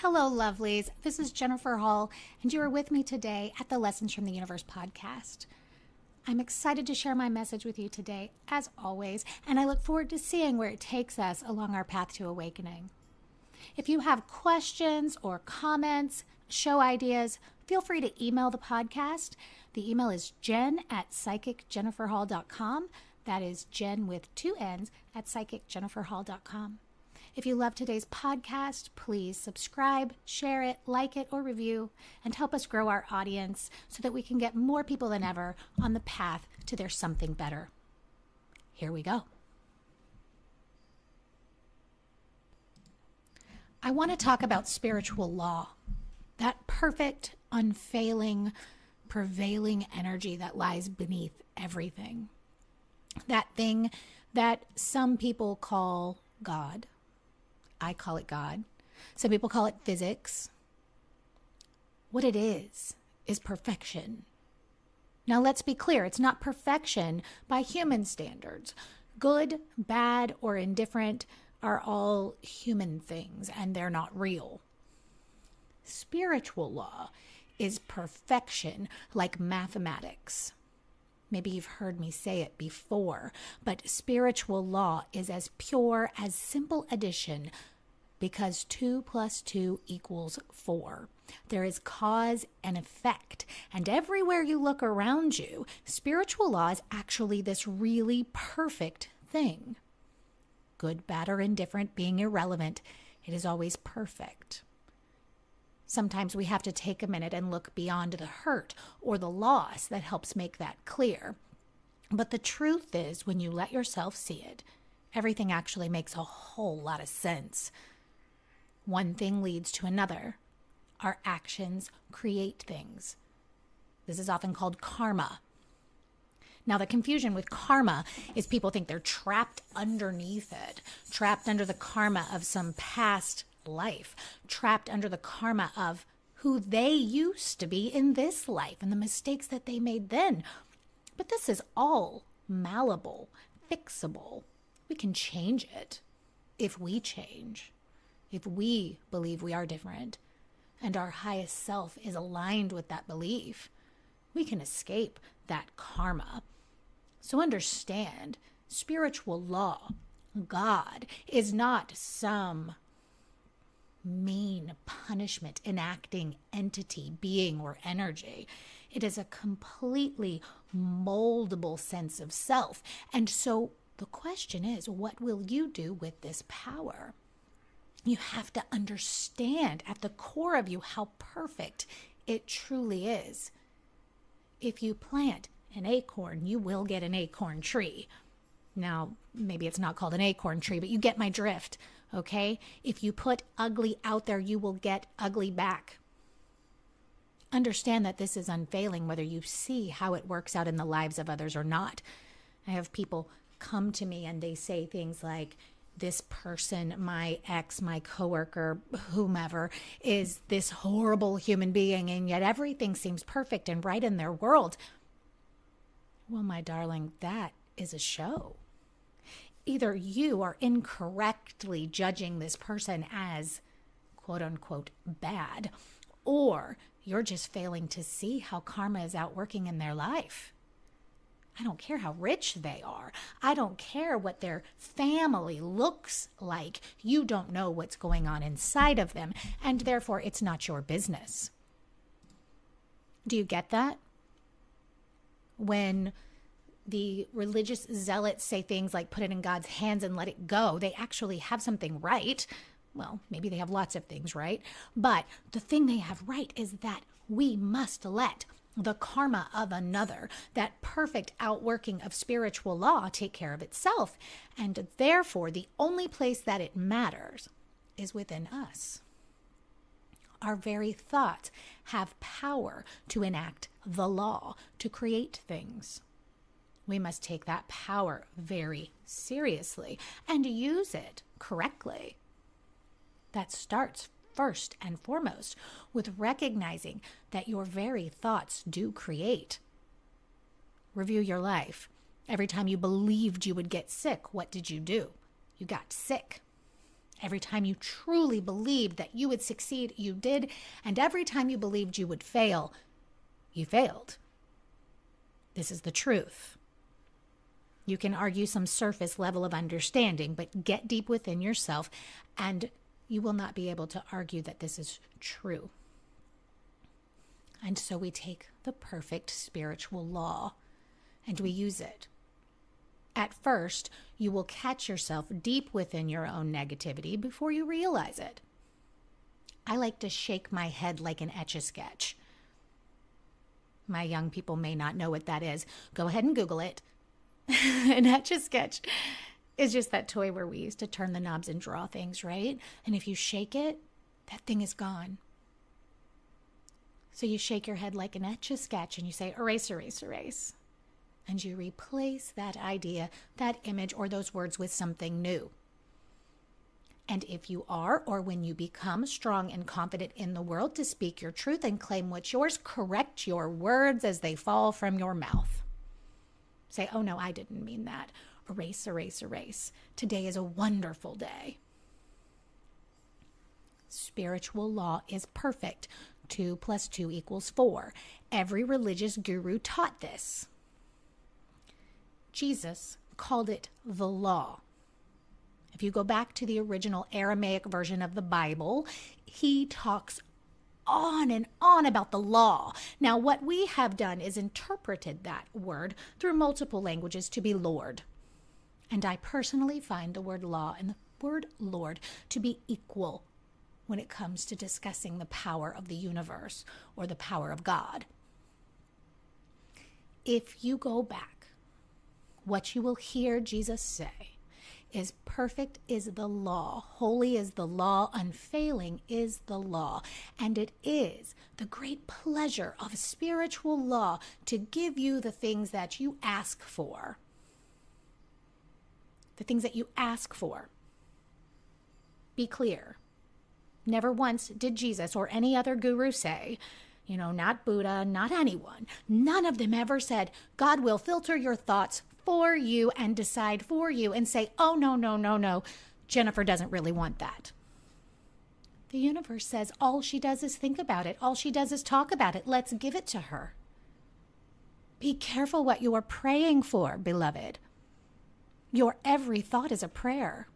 Hello, lovelies. This is Jennifer Hall, and you are with me today at the Lessons from the Universe podcast. I'm excited to share my message with you today, as always, and I look forward to seeing where it takes us along our path to awakening. If you have questions or comments, show ideas, feel free to email the podcast. The email is jen@psychicjenniferhall.com. That is Jen with 2 N's at psychicjenniferhall.com. If you love today's podcast, please subscribe, share it, like it, or review, and help us grow our audience so that we can get more people than ever on the path to their something better. Here we go. I want to talk about spiritual law, that perfect, unfailing, prevailing energy that lies beneath everything. That thing that some people call God. I call it God. Some people call it physics. What it is perfection. Now let's be clear, it's not perfection by human standards. Good, bad, or indifferent are all human things, and they're not real. Spiritual law is perfection, like mathematics. Maybe you've heard me say it before, but spiritual law is as pure as simple addition because 2 + 2 = 4. There is cause and effect, and everywhere you look around you, spiritual law is actually this really perfect thing. Good, bad, or indifferent being irrelevant, it is always perfect. Sometimes we have to take a minute and look beyond the hurt or the loss that helps make that clear. But the truth is, when you let yourself see it, everything actually makes a whole lot of sense. One thing leads to another. Our actions create things. This is often called karma. Now, the confusion with karma is people think they're trapped underneath it, trapped under the karma of some past life, trapped under the karma of who they used to be in this life and the mistakes that they made then. But this is all malleable, fixable. We can change it if we change, if we believe we are different and our highest self is aligned with that belief. We can escape that karma. So understand, spiritual law, God, is not some mean punishment enacting entity, being, or energy. It is a completely moldable sense of self. And so the question is, what will you do with this power? You have to understand at the core of you how perfect it truly is. If you plant an acorn, you will get an acorn tree. Now, maybe it's not called an acorn tree, but you get my drift. Okay? If you put ugly out there, you will get ugly back. Understand that this is unfailing, whether you see how it works out in the lives of others or not. I have people come to me and they say things like, this person, my ex, my coworker, whomever, is this horrible human being, and yet everything seems perfect and right in their world. Well, my darling, that is a show. Either you are incorrectly judging this person as quote unquote bad, or you're just failing to see how karma is outworking in their life. I don't care how rich they are. I don't care what their family looks like. You don't know what's going on inside of them, and therefore it's not your business. Do you get that? When the religious zealots say things like put it in God's hands and let it go, they actually have something right. Well, maybe they have lots of things right, but the thing they have right is that we must let the karma of another, that perfect outworking of spiritual law, take care of itself. And therefore, the only place that it matters is within us. Our very thoughts have power to enact the law, to create things. We must take that power very seriously and use it correctly. That starts first and foremost with recognizing that your very thoughts do create. Review your life. Every time you believed you would get sick, what did you do? You got sick. Every time you truly believed that you would succeed, you did. And every time you believed you would fail, you failed. This is the truth. You can argue some surface level of understanding, but get deep within yourself and you will not be able to argue that this is true. And so we take the perfect spiritual law and we use it. At first, you will catch yourself deep within your own negativity before you realize it. I like to shake my head like an Etch-a-Sketch. My young people may not know what that is. Go ahead and Google it. An Etch-a-Sketch is just that toy where we used to turn the knobs and draw things, right? And if you shake it, that thing is gone. So you shake your head like an Etch-a-Sketch and you say, erase, erase, erase. And you replace that idea, that image, or those words with something new. And if you are, or when you become strong and confident in the world to speak your truth and claim what's yours, correct your words as they fall from your mouth. Say, oh no, I didn't mean that. Erase, erase, erase. Today is a wonderful day. Spiritual law is perfect. 2 + 2 = 4. Every religious guru taught this. Jesus called it the law. If you go back to the original Aramaic version of the Bible, he talks on and on about the law. Now, what we have done is interpreted that word through multiple languages to be Lord. And I personally find the word law and the word Lord to be equal when it comes to discussing the power of the universe or the power of God. If you go back, what you will hear Jesus say is perfect is the law, holy is the law, unfailing is the law. And it is the great pleasure of spiritual law to give you the things that you ask for. The things that you ask for. Be clear. Never once did Jesus or any other guru say, not Buddha, not anyone, none of them ever said, God will filter your thoughts for you and decide for you and say, oh, no, Jennifer doesn't really want that. The universe says all she does is think about it. All she does is talk about it. Let's give it to her. Be careful what you are praying for, beloved. Your every thought is a prayer.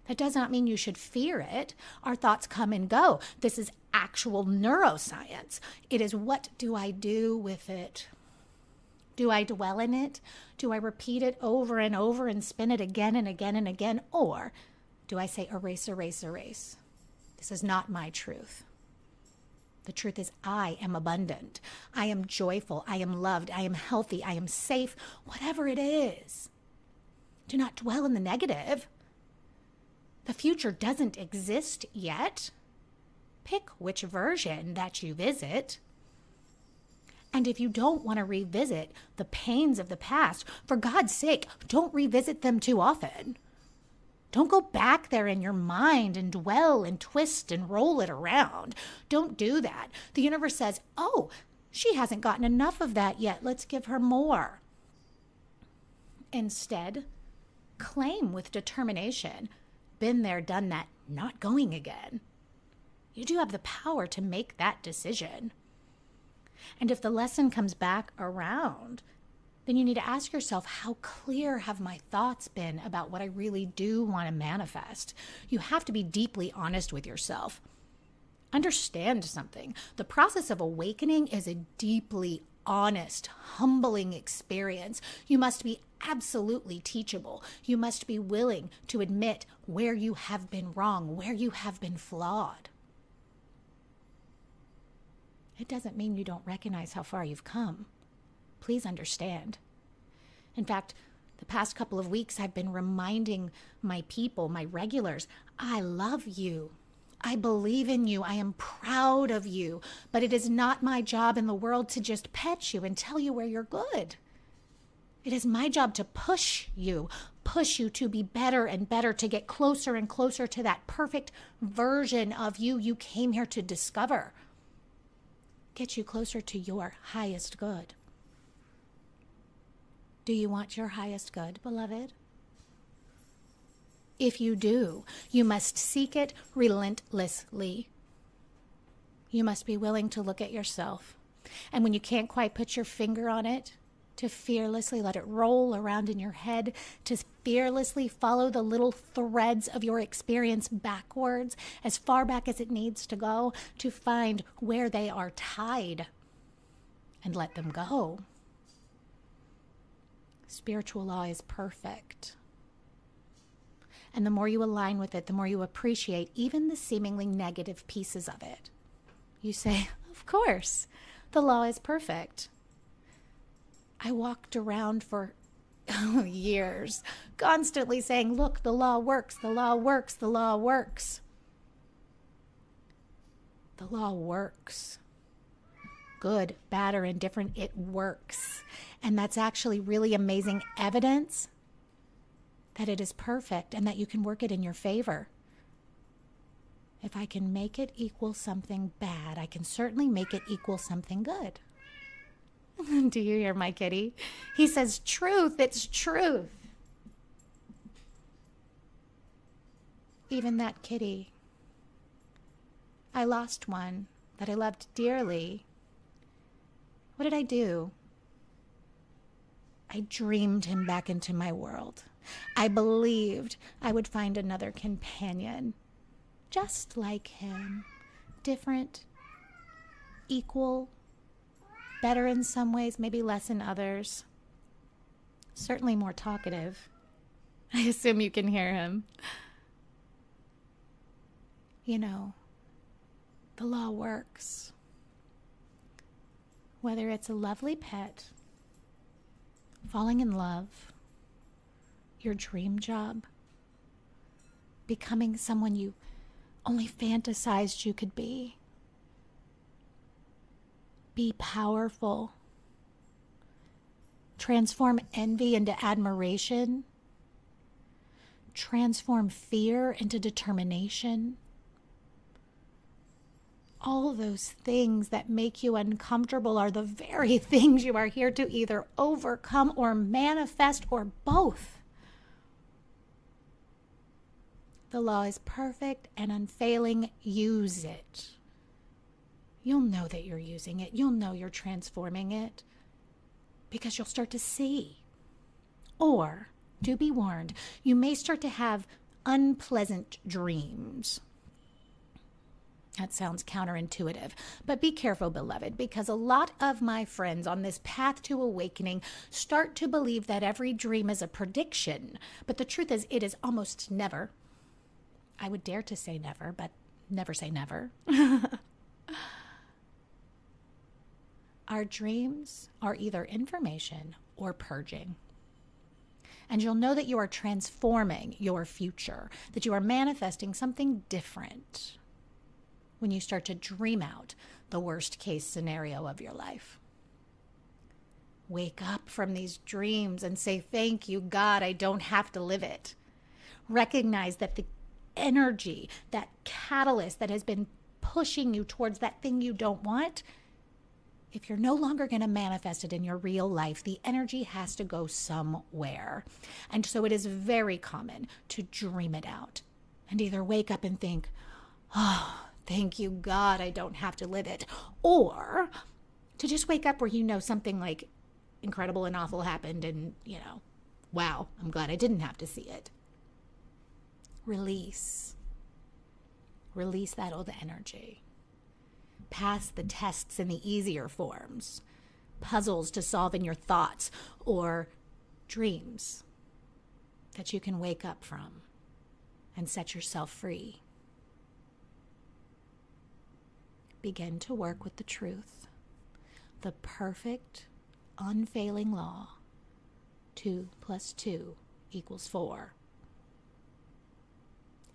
That does not mean you should fear it. Our thoughts come and go. This is actual neuroscience. It is, what do I do with it? Do I dwell in it? Do I repeat it over and over and spin it again and again and again? Or do I say, erase, erase, erase? This is not my truth. The truth is, I am abundant. I am joyful. I am loved. I am healthy. I am safe. Whatever it is. Do not dwell in the negative. The future doesn't exist yet. Pick which version that you visit. And if you don't want to revisit the pains of the past, for God's sake, don't revisit them too often. Don't go back there in your mind and dwell and twist and roll it around. Don't do that. The universe says, oh, she hasn't gotten enough of that yet. Let's give her more. Instead, claim with determination, been there, done that, not going again. You do have the power to make that decision. And if the lesson comes back around, then you need to ask yourself, how clear have my thoughts been about what I really do want to manifest? You have to be deeply honest with yourself. Understand something. The process of awakening is a deeply honest, humbling experience. You must be absolutely teachable. You must be willing to admit where you have been wrong, where you have been flawed. It doesn't mean you don't recognize how far you've come. Please understand. In fact, the past couple of weeks, I've been reminding my people, my regulars, I love you. I believe in you. I am proud of you. But it is not my job in the world to just pet you and tell you where you're good. It is my job to push you to be better and better, to get closer and closer to that perfect version of you came here to discover. Get you closer to your highest good. Do you want your highest good, beloved? If you do, you must seek it relentlessly. You must be willing to look at yourself. And when you can't quite put your finger on it, to fearlessly let it roll around in your head, to fearlessly follow the little threads of your experience backwards, as far back as it needs to go, to find where they are tied and let them go. Spiritual law is perfect. And the more you align with it, the more you appreciate even the seemingly negative pieces of it. You say, of course, the law is perfect. I walked around for years, constantly saying, look, the law works, the law works, the law works. The law works. Good, bad, or indifferent, it works. And that's actually really amazing evidence that it is perfect and that you can work it in your favor. If I can make it equal something bad, I can certainly make it equal something good. Do you hear my kitty? He says, truth, it's truth. Even that kitty. I lost one that I loved dearly. What did I do? I dreamed him back into my world. I believed I would find another companion, just like him, different, equal, better in some ways, maybe less in others. Certainly more talkative. I assume you can hear him. You know, the law works. Whether it's a lovely pet, falling in love, your dream job, becoming someone you only fantasized you could be. Be powerful. Transform envy into admiration. Transform fear into determination. All those things that make you uncomfortable are the very things you are here to either overcome or manifest or both. The law is perfect and unfailing. Use it. You'll know that you're using it. You'll know you're transforming it because you'll start to see. Or, do be warned, you may start to have unpleasant dreams. That sounds counterintuitive, but be careful, beloved, because a lot of my friends on this path to awakening start to believe that every dream is a prediction. But the truth is, it is almost never. I would dare to say never, but never say never. Our dreams are either information or purging. And you'll know that you are transforming your future, that you are manifesting something different when you start to dream out the worst case scenario of your life. Wake up from these dreams and say, thank you, God, I don't have to live it. Recognize that the energy, that catalyst that has been pushing you towards that thing you don't want, if you're no longer going to manifest it in your real life, the energy has to go somewhere. And so it is very common to dream it out and either wake up and think, oh, thank you, God, I don't have to live it. Or to just wake up where you know something like incredible and awful happened and, wow, I'm glad I didn't have to see it. Release. Release that old energy. Pass the tests in the easier forms, puzzles to solve in your thoughts, or dreams that you can wake up from and set yourself free. Begin to work with the truth, the perfect, unfailing law, 2 + 2 = 4.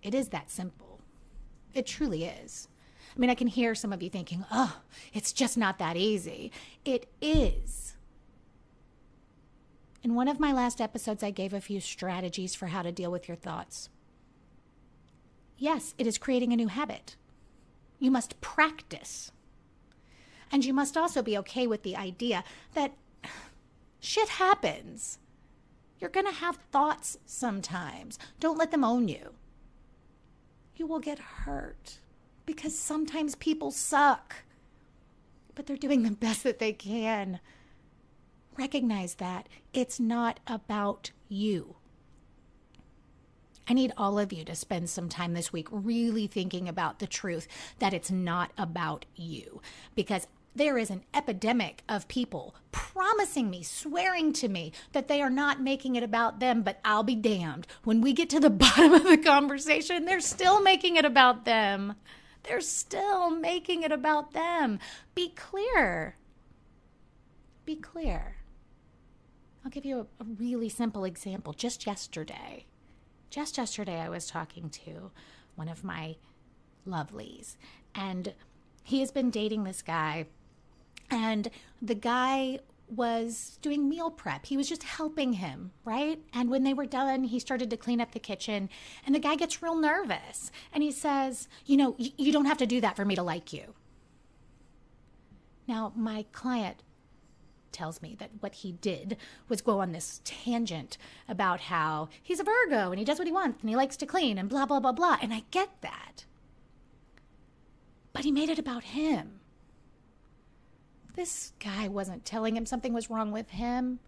It is that simple. It truly is. I mean, I can hear some of you thinking, oh, it's just not that easy. It is. In one of my last episodes, I gave a few strategies for how to deal with your thoughts. Yes, it is creating a new habit. You must practice. And you must also be okay with the idea that shit happens. You're going to have thoughts sometimes. Don't let them own you. You will get hurt because sometimes people suck, but they're doing the best that they can. Recognize that it's not about you. I need all of you to spend some time this week really thinking about the truth that it's not about you, because there is an epidemic of people promising me, swearing to me that they are not making it about them, but I'll be damned. When we get to the bottom of the conversation, they're still making it about them. They're still making it about them. Be clear. Be clear. I'll give you a really simple example. Just yesterday, I was talking to one of my lovelies, and he has been dating this guy. And the guy was doing meal prep. He was just helping him, right? And when they were done, he started to clean up the kitchen. And the guy gets real nervous. And he says, you don't have to do that for me to like you. Now, my client tells me that what he did was go on this tangent about how he's a Virgo and he does what he wants and he likes to clean and blah, blah, blah, blah. And I get that. But he made it about him. This guy wasn't telling him something was wrong with him.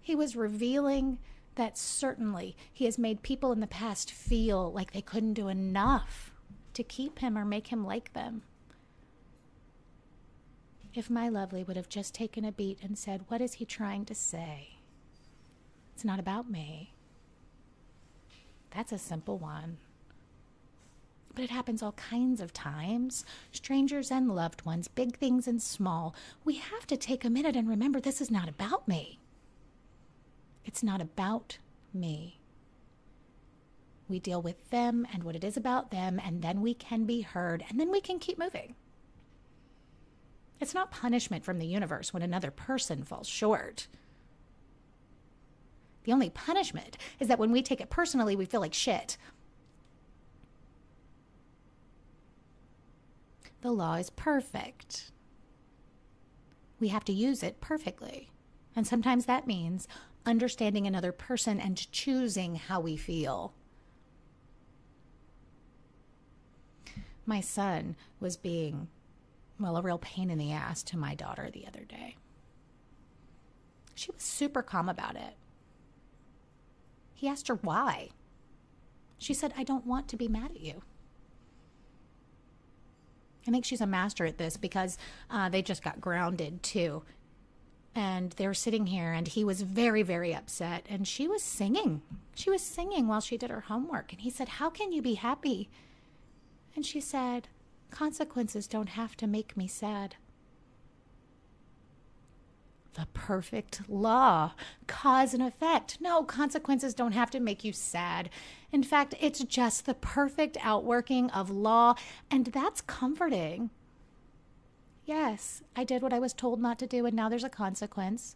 He was revealing that certainly he has made people in the past feel like they couldn't do enough to keep him or make him like them. If my lovely would have just taken a beat and said, what is he trying to say? It's not about me. That's a simple one. But it happens all kinds of times. Strangers and loved ones, big things and small. We have to take a minute and remember this is not about me. It's not about me. We deal with them and what it is about them, and then we can be heard, and then we can keep moving. It's not punishment from the universe when another person falls short. The only punishment is that when we take it personally, we feel like shit. The law is perfect. We have to use it perfectly. And sometimes that means understanding another person and choosing how we feel. My son was being, a real pain in the ass to my daughter the other day. She was super calm about it. He asked her why. She said, I don't want to be mad at you. I think she's a master at this because they just got grounded too. And they were sitting here and he was very, very upset. And she was singing. She was singing while she did her homework. And he said, how can you be happy? And she said, consequences don't have to make me sad. The perfect law, cause and effect. No, consequences don't have to make you sad. In fact, it's just the perfect outworking of law, and that's comforting. Yes, I did what I was told not to do, and now there's a consequence.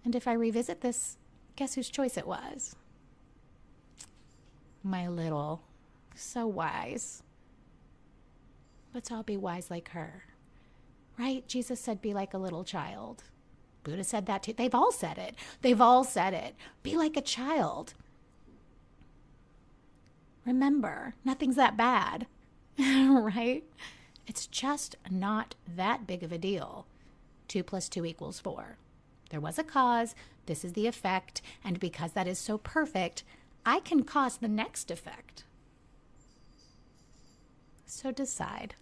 And if I revisit this, guess whose choice it was? My little, so wise. Let's all be wise like her, right? Jesus said, be like a little child. Buddha said that too. They've all said it. They've all said it. Be like a child. Remember, nothing's that bad, right? It's just not that big of a deal. 2 + 2 = 4. There was a cause. This is the effect. And because that is so perfect, I can cause the next effect. So decide.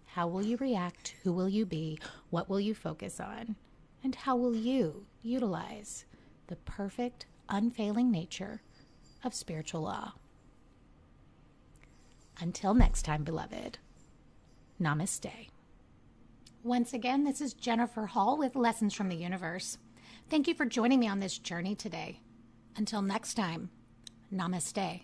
How will you react? Who will you be? What will you focus on? And how will you utilize the perfect, unfailing nature of spiritual law? Until next time, beloved, namaste. Once again, this is Jennifer Hall with Lessons from the Universe. Thank you for joining me on this journey today. Until next time, namaste.